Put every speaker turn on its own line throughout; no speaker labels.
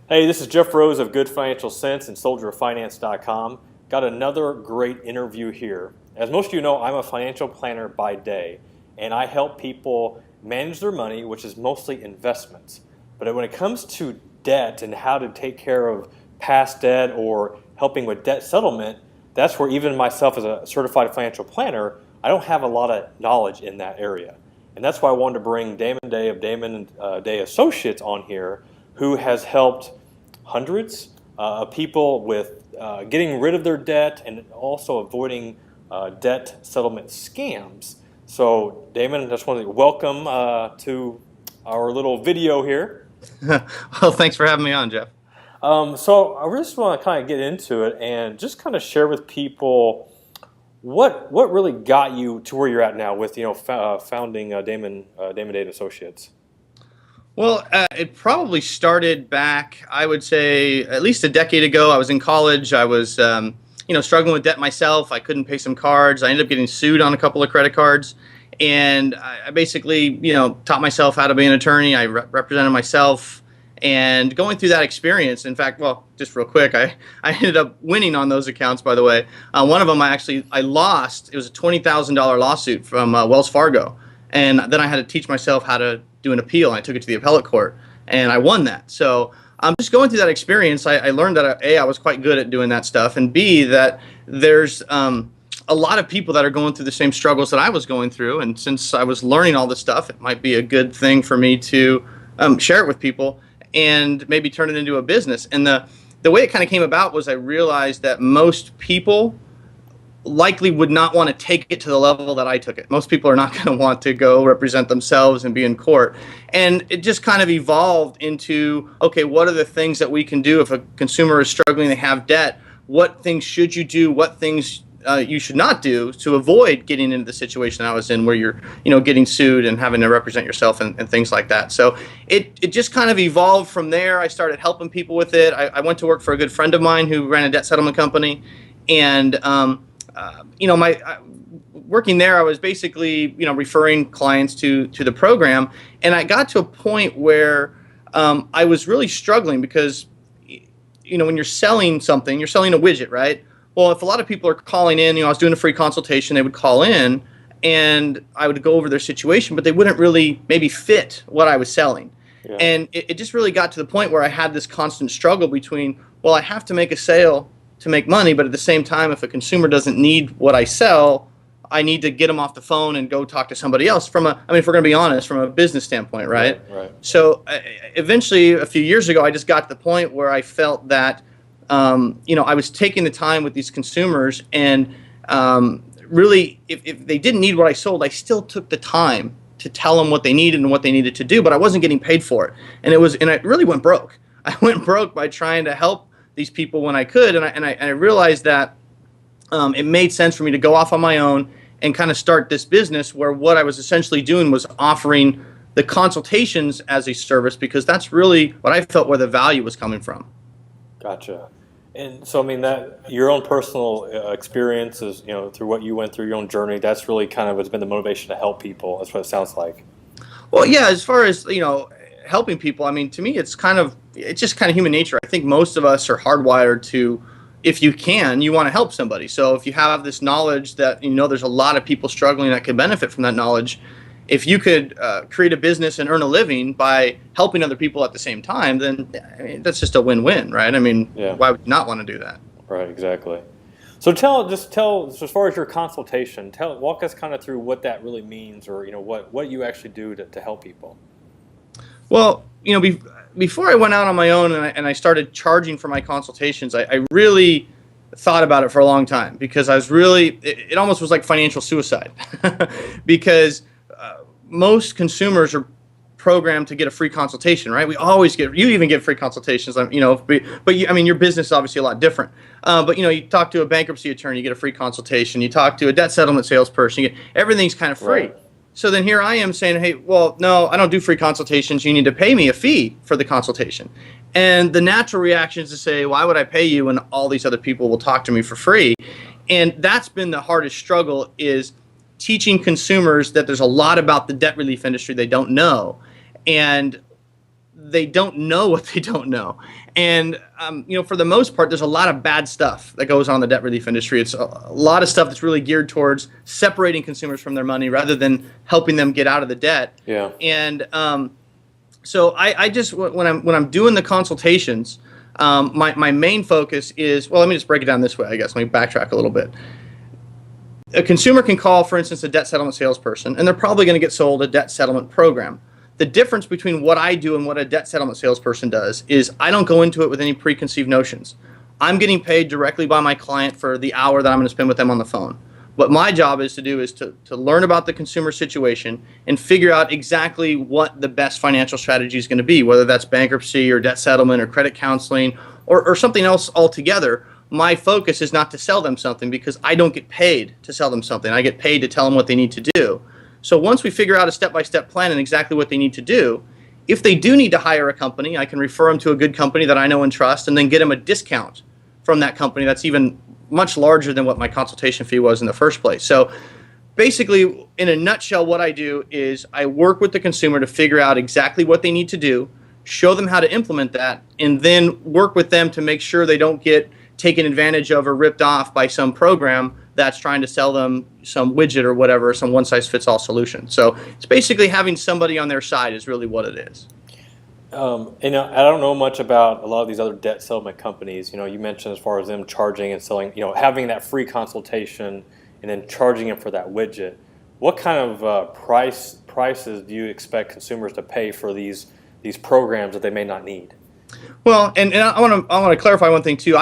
Hey, this is Jeff Rose of Good Financial Sense and soldieroffinance.com. Got another great interview here. As most of you know, I'm a financial planner by day, and I help people manage their money, which is mostly investments. But when it comes to debt and how to take care of past debt or helping with debt settlement, that's where even myself as a certified financial planner, I don't have a lot of knowledge in that area. And that's why I wanted to bring Damon Day of Damon Day Associates on here, who has helped hundreds of people with getting rid of their debt and also avoiding debt settlement scams. So, Damon, I just wanted to welcome to our little video here.
Well, thanks for having me on, Jeff.
So I just want to kind of get into it and just kind of share with people what really got you to where you're at now with founding Damon Day Associates.
Well, it probably started back, I would say, at least a decade ago. I was in college. I was, struggling with debt myself. I couldn't pay some cards. I ended up getting sued on a couple of credit cards. And I basically, taught myself how to be an attorney. I represented myself. And going through that experience, in fact, well, just real quick, I ended up winning on those accounts, by the way. One of them I lost. It was a $20,000 lawsuit from Wells Fargo. And then I had to teach myself how to do an appeal. I took it to the appellate court, and I won that. So just going through that experience, I learned that A, I was quite good at doing that stuff, and B, that there's a lot of people that are going through the same struggles that I was going through. And since I was learning all this stuff, it might be a good thing for me to share it with people and maybe turn it into a business. And the way it kind of came about was I realized that most people likely would not want to take it to the level that I took it. Most people are not going to want to go represent themselves and be in court. And it just kind of evolved into, okay, what are the things that we can do if a consumer is struggling, they have debt? What things should you do? What things you should not do to avoid getting into the situation I was in, where you're, getting sued and having to represent yourself and things like that. So it just kind of evolved from there. I started helping people with it. I went to work for a good friend of mine who ran a debt settlement company, and working there, I was basically, referring clients to the program, and I got to a point where I was really struggling because, when you're selling something, you're selling a widget, right? Well, if a lot of people are calling in, I was doing a free consultation, they would call in, and I would go over their situation, but they wouldn't really maybe fit what I was selling. Yeah. And it just really got to the point where I had this constant struggle between, well, I have to make a sale to make money, but at the same time, if a consumer doesn't need what I sell, I need to get them off the phone and go talk to somebody else. If we're going to be honest, from a business standpoint, right?
Right.
So eventually, a few years ago, I just got to the point where I felt that, I was taking the time with these consumers, and really, if they didn't need what I sold, I still took the time to tell them what they needed and what they needed to do, but I wasn't getting paid for it, and I really went broke. I went broke by trying to help these people when I could, and I realized that it made sense for me to go off on my own and kind of start this business where what I was essentially doing was offering the consultations as a service, because that's really what I felt where the value was coming from.
Gotcha. And so, that your own personal experiences, through what you went through, your own journey, that's really kind of what's been the motivation to help people. That's what it sounds like.
Well, yeah, as far as, helping people, to me, it's just kind of human nature. I think most of us are hardwired to, if you want to help somebody. So if you have this knowledge that, there's a lot of people struggling that could benefit from that knowledge, if you could create a business and earn a living by helping other people at the same time, then that's just a win-win, right?
Yeah.
Why would you not want to do that?
Right, exactly. So tell, as far as your consultation, walk us kind of through what that really means, or what you actually do to help people.
Well, before I went out on my own and I started charging for my consultations, I really thought about it for a long time, because I was really, it almost was like financial suicide because most consumers are programmed to get a free consultation, right? We always you even get free consultations, but your business is obviously a lot different. But you talk to a bankruptcy attorney, you get a free consultation. You talk to a debt settlement salesperson, everything's kind of free.
Right.
So then here I am saying, hey, well, no, I don't do free consultations. You need to pay me a fee for the consultation. And the natural reaction is to say, why would I pay you when all these other people will talk to me for free? And that's been the hardest struggle, is teaching consumers that there's a lot about the debt relief industry they don't know. And they don't know what they don't know. And, for the most part, there's a lot of bad stuff that goes on in the debt relief industry. It's a lot of stuff that's really geared towards separating consumers from their money rather than helping them get out of the debt.
Yeah.
And so I just, when I'm doing the consultations, my main focus is, well, let me just break it down this way, I guess. Let me backtrack a little bit. A consumer can call, for instance, a debt settlement salesperson, and they're probably going to get sold a debt settlement program. The difference between what I do and what a debt settlement salesperson does is I don't go into it with any preconceived notions. I'm getting paid directly by my client for the hour that I'm going to spend with them on the phone. What my job is to do is to learn about the consumer situation and figure out exactly what the best financial strategy is going to be, whether that's bankruptcy or debt settlement or credit counseling or something else altogether. My focus is not to sell them something because I don't get paid to sell them something. I get paid to tell them what they need to do. So once we figure out a step-by-step plan and exactly what they need to do, if they do need to hire a company, I can refer them to a good company that I know and trust and then get them a discount from that company that's even much larger than what my consultation fee was in the first place. So basically, in a nutshell, what I do is I work with the consumer to figure out exactly what they need to do, show them how to implement that, and then work with them to make sure they don't get taken advantage of or ripped off by some program that's trying to sell them some widget or whatever, some one-size-fits-all solution. So it's basically having somebody on their side is really what it is.
I don't know much about a lot of these other debt settlement companies. You mentioned as far as them charging and selling, having that free consultation and then charging them for that widget. What kind of prices do you expect consumers to pay for these programs that they may not need?
Well, and I want to clarify one thing too.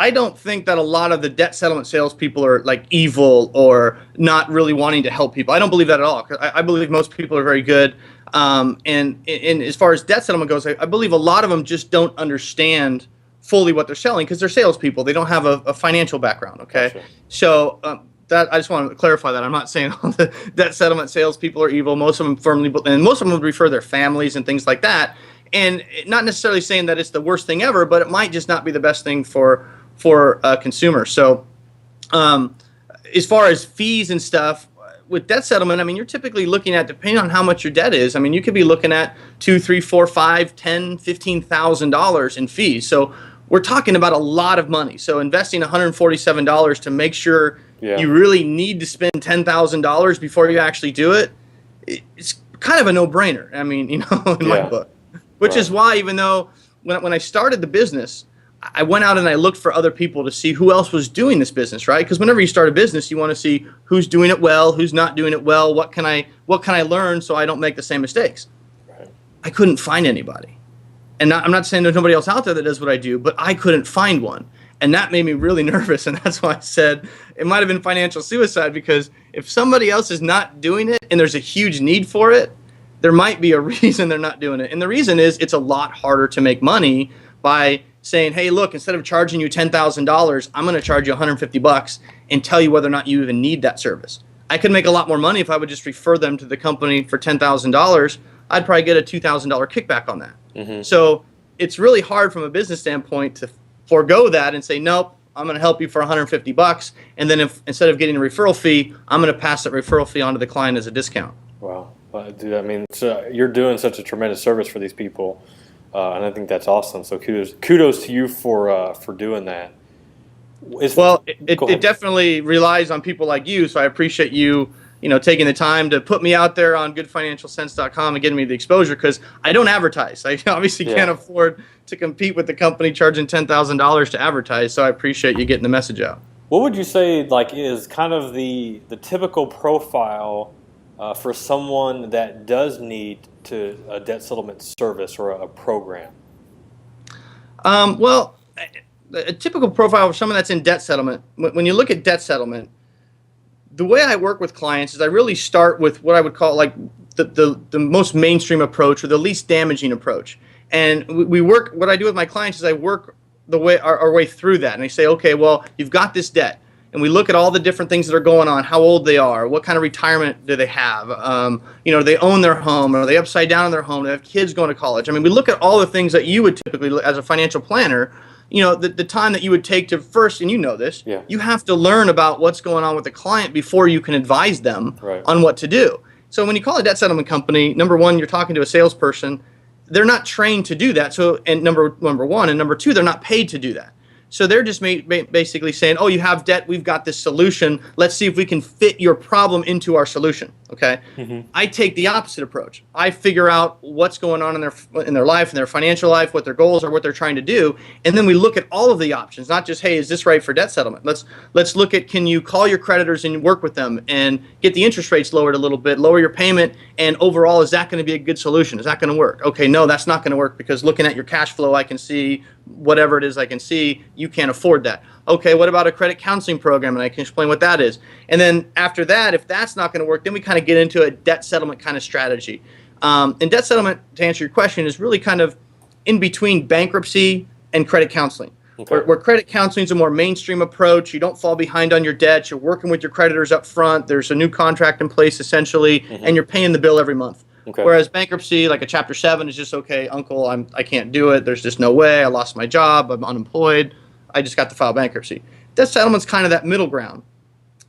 I don't think that a lot of the debt settlement salespeople are like evil or not really wanting to help people. I don't believe that at all. I believe most people are very good. And as far as debt settlement goes, I believe a lot of them just don't understand fully what they're selling because they're salespeople. They don't have a financial background. Okay,
Gotcha.
So that I just want to clarify that I'm not saying all the debt settlement salespeople are evil. Most of them and most of them would refer their families and things like that. And not necessarily saying that it's the worst thing ever, but it might just not be the best thing for a consumer. So as far as fees and stuff, with debt settlement, I mean, you're typically looking at, depending on how much your debt is, I mean, you could be looking at $2,000, $3,000, $4,000, $5,000, $10,000, $15,000 in fees. So we're talking about a lot of money. So investing $147 to make sure you really need to spend $10,000 before you actually do it, it's kind of a no-brainer. I mean, in my book. Which is why, even though when I started the business, I went out and I looked for other people to see who else was doing this business, right? Because whenever you start a business, you want to see who's doing it well, who's not doing it well, what can I learn so I don't make the same mistakes.
Right.
I couldn't find anybody. And I'm not saying there's nobody else out there that does what I do, but I couldn't find one. And that made me really nervous, and that's why I said it might have been financial suicide, because if somebody else is not doing it and there's a huge need for it, there might be a reason they're not doing it. And the reason is it's a lot harder to make money by saying, hey, look, instead of charging you $10,000, I'm going to charge you $150 and tell you whether or not you even need that service. I could make a lot more money if I would just refer them to the company for $10,000. I'd probably get a $2,000 kickback on that. Mm-hmm. So it's really hard from a business standpoint to forego that and say, nope, I'm going to help you for $150. And then instead of getting a referral fee, I'm going to pass that referral fee on to the client as a discount.
Wow. Dude, I mean, you're doing such a tremendous service for these people. And I think that's awesome. So kudos to you for doing that.
It definitely relies on people like you. So I appreciate you, taking the time to put me out there on goodfinancialsense.com and getting me the exposure, because I don't advertise. I obviously can't afford to compete with the company charging $10,000 to advertise. So I appreciate you getting the message out.
What would you say is kind of the typical profile for someone that does need a debt settlement service or a program?
Well, a typical profile for someone that's in debt settlement, when you look at debt settlement, the way I work with clients is I really start with what I would call like the most mainstream approach, or the least damaging approach. And what I do with my clients is I work our way through that. And I say, okay, well, you've got this debt. And we look at all the different things that are going on, how old they are, what kind of retirement do they have, do they own their home, are they upside down in their home, do they have kids going to college? I mean, we look at all the things that you would typically, as a financial planner, the time that you would take to first, and this, you have to learn about what's going on with the client before you can advise them on what to do. So when you call a debt settlement company, number one, you're talking to a salesperson. they're not trained to do that. So, and number one, and number two, they're not paid to do that. So they're just basically saying, oh, you have debt, we've got this solution. Let's see if we can fit your problem into our solution, okay? I take the opposite approach. I figure out what's going on in their life, in their financial life, what their goals are, what they're trying to do, and then we look at all of the options, not just, hey, is this right for debt settlement? Let's look at, can you call your creditors and work with them and get the interest rates lowered a little bit, lower your payment, and overall, is that going to be a good solution? Is that going to work? Okay, no, that's not going to work, because looking at your cash flow, I can see whatever it is I can see, you can't afford that. Okay, what about a credit counseling program? And I can explain what that is. And then after that, if that's not going to work, then we kind of get into a debt settlement kind of strategy. And debt settlement, to answer your question, is really kind of in between bankruptcy and credit counseling. Okay. Where credit counseling is a more mainstream approach. You don't fall behind on your debt. You're working with your creditors up front. There's a new contract in place, essentially, and you're paying the bill every month. Okay. Whereas bankruptcy, like a Chapter 7, is just, okay, uncle, I can't do it. There's just no way. I lost my job. I'm unemployed. I just got to file bankruptcy. Debt settlement's kind of that middle ground.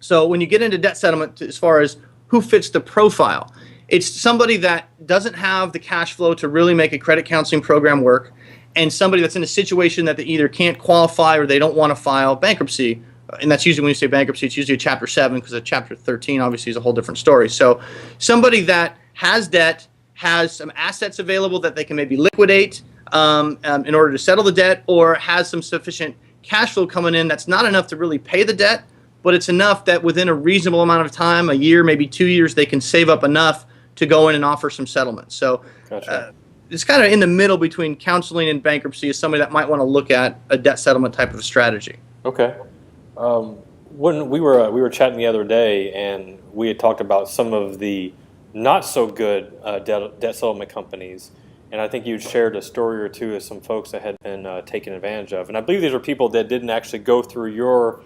So when you get into debt settlement, as far as who fits the profile, it's somebody that doesn't have the cash flow to really make a credit counseling program work, and somebody that's in a situation that they either can't qualify or they don't want to file bankruptcy. And that's usually, when you say bankruptcy, it's usually a Chapter 7, because a Chapter 13 obviously is a whole different story. So somebody that has debt, has some assets available that they can maybe liquidate in order to settle the debt, or has some sufficient cash flow coming in that's not enough to really pay the debt, but it's enough that within a reasonable amount of time, a year, maybe 2 years, they can save up enough to go in and offer some settlement. So gotcha. It's kind of in the middle between counseling and bankruptcy, is somebody that might want to look at a debt settlement type of strategy.
Okay. When we were chatting the other day, and we had talked about some of the not so good debt settlement companies, and I think you shared a story or two of some folks that had been taken advantage of. And I believe these are people that didn't actually go through your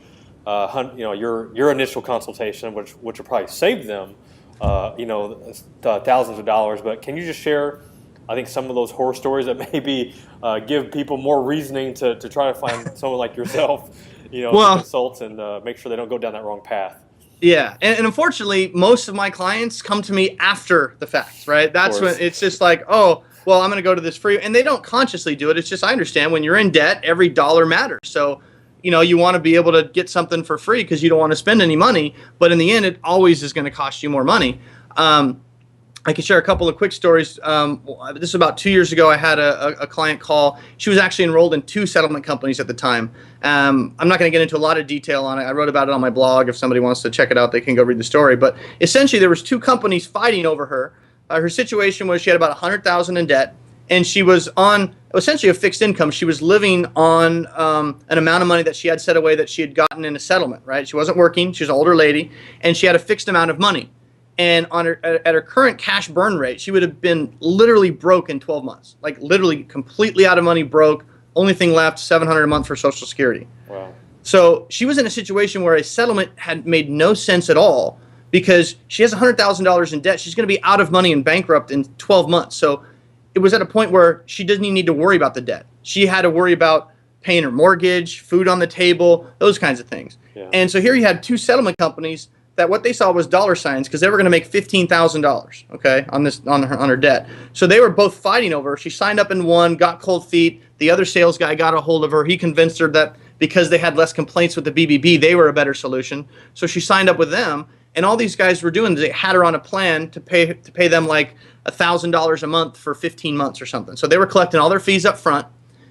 initial consultation, which would probably save them thousands of dollars. But can you just share, I think, some of those horror stories that maybe give people more reasoning to try to find someone like yourself, to consult and make sure they don't go down that wrong path?
Yeah, and unfortunately, most of my clients come to me after the fact, right? That's when it's just like, oh, well, I'm going to go to this free, and they don't consciously do it. It's just, I understand, when you're in debt, every dollar matters. So, you want to be able to get something for free because you don't want to spend any money, but in the end, it always is going to cost you more money. I can share a couple of quick stories. This is about 2 years ago. I had a client call. She was actually enrolled in 2 settlement companies at the time. I'm not going to get into a lot of detail on it. I wrote about it on my blog. If somebody wants to check it out, they can go read the story. But essentially, there was 2 companies fighting over her. Her situation was she had about $100,000 in debt, and she was on essentially a fixed income. She was living on an amount of money that she had set away that she had gotten in a settlement. Right? She wasn't working. She was an older lady, and she had a fixed amount of money. And at her current cash burn rate, she would have been literally broke in 12 months. Like literally completely out of money, broke. Only thing left, $700 a month for Social Security. Wow. So she was in a situation where a settlement had made no sense at all, because she has $100,000 in debt. She's going to be out of money and bankrupt in 12 months. So it was at a point where she didn't even need to worry about the debt. She had to worry about paying her mortgage, food on the table, those kinds of things. Yeah. And so here you had 2 settlement companies that what they saw was dollar signs, because they were going to make $15,000, okay, on her debt. So they were both fighting over her. She signed up in one, got cold feet. The other sales guy got a hold of her. He convinced her that because they had less complaints with the BBB, they were a better solution. So she signed up with them. And all these guys were doing, they had her on a plan to pay them like $1,000 a month for 15 months or something. So they were collecting all their fees up front.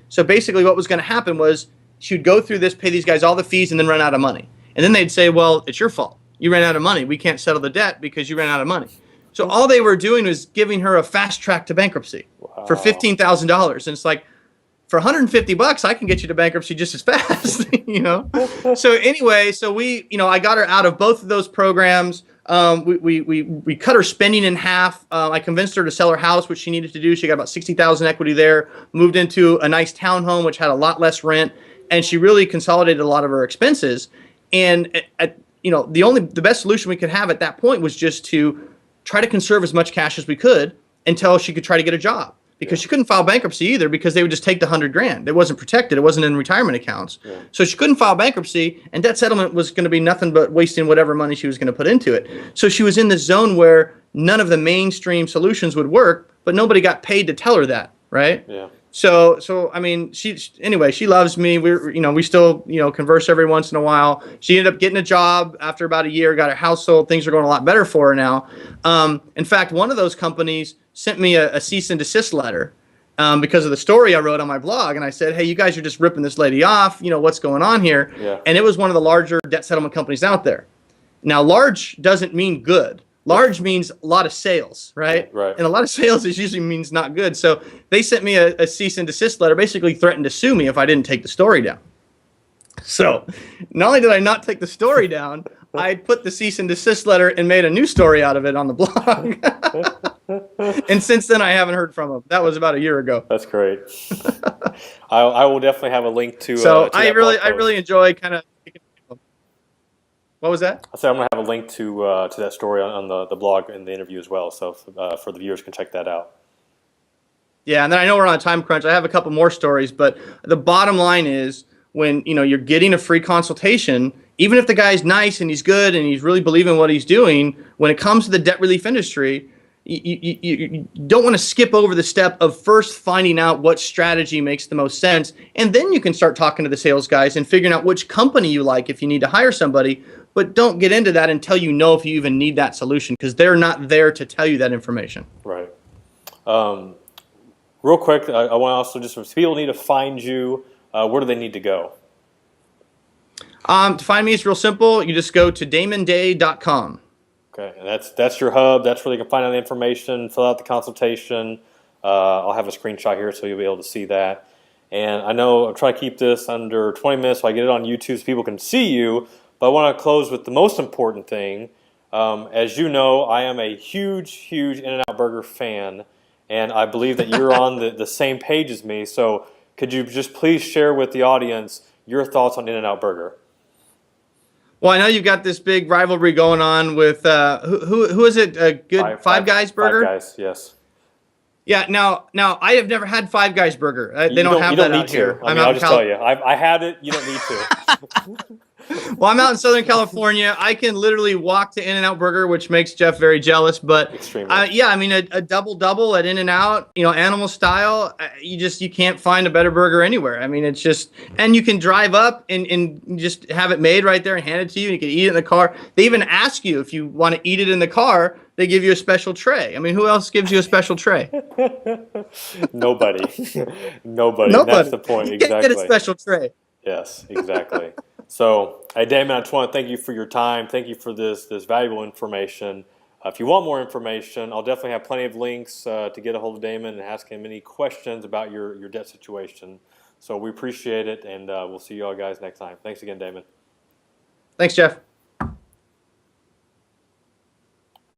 So basically what was going to happen was she would go through this, pay these guys all the fees, and then run out of money. And then they'd say, well, it's your fault. You ran out of money. We can't settle the debt because you ran out of money. So all they were doing was giving her a fast track to bankruptcy for $15,000. And it's like, for $150, I can get you to bankruptcy just as fast, So anyway, I got her out of both of those programs. We cut her spending in half. I convinced her to sell her house, which she needed to do. She got about $60,000 equity there, moved into a nice townhome, which had a lot less rent. And she really consolidated a lot of her expenses. And the best solution we could have at that point was just to try to conserve as much cash as we could until she could try to get a job. Because she couldn't file bankruptcy either, because they would just take the $100,000. It wasn't protected. It wasn't in retirement accounts. Yeah. So she couldn't file bankruptcy, and debt settlement was going to be nothing but wasting whatever money she was going to put into it. So she was in this zone where none of the mainstream solutions would work, but nobody got paid to tell her that, right?
Yeah.
So I mean, she loves me. We still, converse every once in a while. She ended up getting a job after about a year, got her house sold. Things are going a lot better for her now. In fact, one of those companies sent me a cease and desist letter because of the story I wrote on my blog. And I said, hey, you guys are just ripping this lady off. What's going on here?
Yeah.
And it was one of the larger debt settlement companies out there. Now, large doesn't mean good. Large means a lot of sales, right?
Right.
And a lot of sales usually means not good. So they sent me a cease and desist letter, basically threatened to sue me if I didn't take the story down. So not only did I not take the story down, I put the cease and desist letter and made a new story out of it on the blog. And since then, I haven't heard from them. That was about a year ago.
That's great. I will definitely have a link to.
So
to
I really enjoy kind of. What was that?
I said I'm going to have a link to that story on the blog and the interview as well, so for the viewers can check that out.
Yeah, and then I know we're on a time crunch. I have a couple more stories, but the bottom line is when you're getting a free consultation, even if the guy's nice and he's good and he's really believing what he's doing, when it comes to the debt relief industry, you don't want to skip over the step of first finding out what strategy makes the most sense, and then you can start talking to the sales guys and figuring out which company you like if you need to hire somebody. But don't get into that until you know if you even need that solution, because they're not there to tell you that information.
Right. Real quick, I want to also just, if people need to find you, where do they need to go?
To find me, it's real simple. You just go to damonday.com.
Okay, and that's your hub. That's where they can find out the information, fill out the consultation. I'll have a screenshot here so you'll be able to see that. And I know I'm trying to keep this under 20 minutes so I get it on YouTube so people can see you. But I want to close with the most important thing. As you know, I am a huge In-N-Out Burger fan, and I believe that you're on the same page as me. So could you just please share with the audience your thoughts on In-N-Out Burger?
Well, I know you've got this big rivalry going on with who is it? A good Five Guys burger?
Five Guys, yes.
Yeah. Now I have never had Five Guys burger. They don't have that out here.
I'll just tell you, I had it. You don't need to.
Well, I'm out in Southern California. I can literally walk to In-N-Out Burger, which makes Jeff very jealous. But yeah, I mean a double at In-N-Out, animal style. You can't find a better burger anywhere. I mean, it's just, and you can drive up and just have it made right there and hand it to you. And you can eat it in the car. They even ask you if you want to eat it in the car. They give you a special tray. I mean, who else gives you a special tray?
Nobody. Nobody. That's the point.
You
exactly.
Can't get a special tray.
Yes, exactly. So, hey, Damon, I just want to thank you for your time. Thank you for this valuable information. If you want more information, I'll definitely have plenty of links to get a hold of Damon and ask him any questions about your debt situation. So we appreciate it, and we'll see you all guys next time. Thanks again, Damon.
Thanks, Jeff.